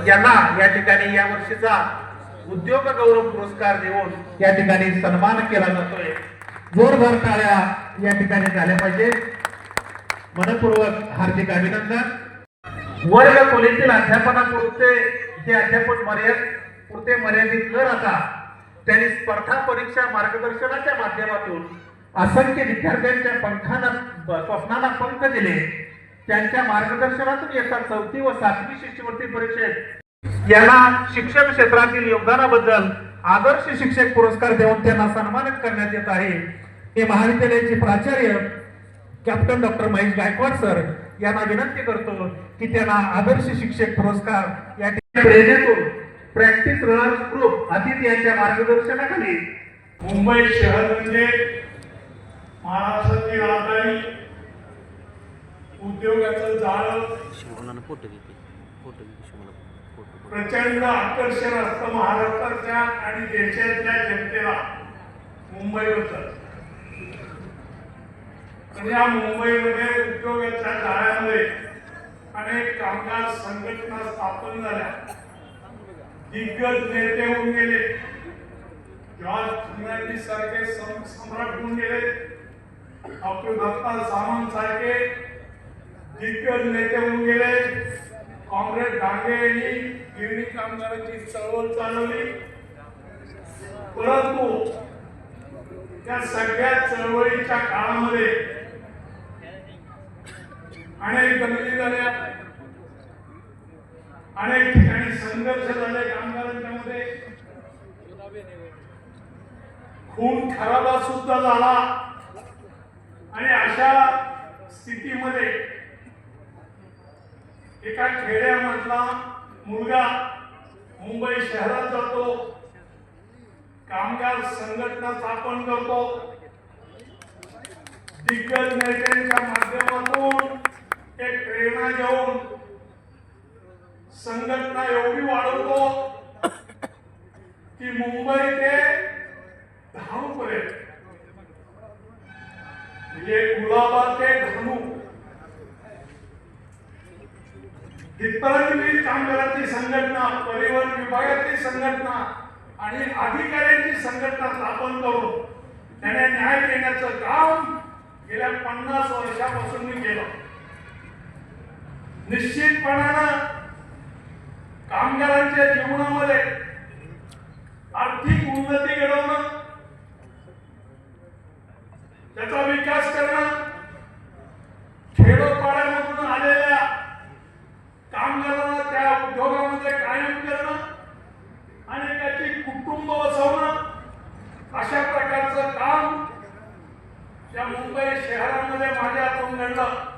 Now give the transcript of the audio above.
यांना या ठिकाणी या वर्षीचा उद्योग गौरव पुरस्कार देऊन या ठिकाणी सन्मान केला जातोय। जोरदार टाळ्या या ठिकाणी झाल्या पाहिजे। मनपूर्वक हार्दिक अभिनंदन। वर्ग खोलीतील अध्यापनापुरते हे अध्यापन मर्यादित न राहता त्यांनी स्पर्धा परीक्षा मार्गदर्शनाच्या माध्यमातून असंख्य विद्यार्थ्यांच्या स्वप्नांना पंख दिले। त्यांच्या मार्गदर्शनातून इयत्ता 4थी व 7वी शिष्यवृत्ती परीक्षेत यांना शिक्षण क्षेत्रातील योगदानाबद्दल आदर्श शिक्षक पुरस्कार देऊन त्यांना सन्मानित करण्यात येत आहे। हे महाविद्यालयाचे प्राचार्य captain doctor Mahesh Gaikwad sir यांना विनंती करतो की त्यांना आदर्श शिक्षक पुरस्कार या ठिकाणी प्रॅक्टिस रनर्स ग्रुप अतिथी यांच्या मार्गदर्शनाखाली मुंबई शहर म्हणजे महाराष्ट्राची राजधानी, उद्योगाचं जाळं, प्रचंड आकर्षण असतं महाराष्ट्राच्या आणि देशाच्या जनतेला मुंबईबद्दल। या मुंबईमध्ये उद्योगाच्या जाळ्यामध्ये अनेक कामगार संघटना स्थापन झाल्या, दिग्गज नेते होऊन गेले, जॉर्ज फर्नांडिस सारखे सम्राट होऊन गेले, डॉक्टर दत्ता सामंत सारखे दिग्गज नेते होऊन गेले। काँग्रेस डांगे यांनी गिरणी कामगारांची चळवळ चालवली, परंतु त्या सगळ्या चळवळीच्या काळामध्ये अनेक दंगली झाल्या, अनेक ठिकाणी संघर्ष झाले, कामगारांच्या मध्ये खून खराबा सुद्धा झाला। आणि अशा स्थितीमध्ये एका खेड्यामधला मुलगा मुंबई शहरात जातो, कामगार संघटना स्थापन करतो, दिग्गज नेत्यांच्या माध्यमातून एक प्रेरणा घेऊन संघटना एवढी वाढवतो की मुंबई ते धानूपर्यंत, म्हणजे कुलाबा ते धानू इथपर्यंत कामगारांची संघटना, परिवहन विभागाची संघटना आणि अधिकाऱ्यांची संघटना स्थापन करून त्यांना न्याय देण्याचं काम गेल्या 50 वर्षापासून मी केलं। निश्चितपणानं कामगारांच्या जीवनामध्ये आर्थिक उन्नती घडवणं, त्याचा विकास करणं, खेडोपाड्यामधून आलेल्या कामगारांना त्या उद्योगामध्ये कायम करणं आणि त्याची कुटुंब बसवणं, अशा प्रकारचं काम या मुंबई शहरामध्ये माझ्या हातून घडलं।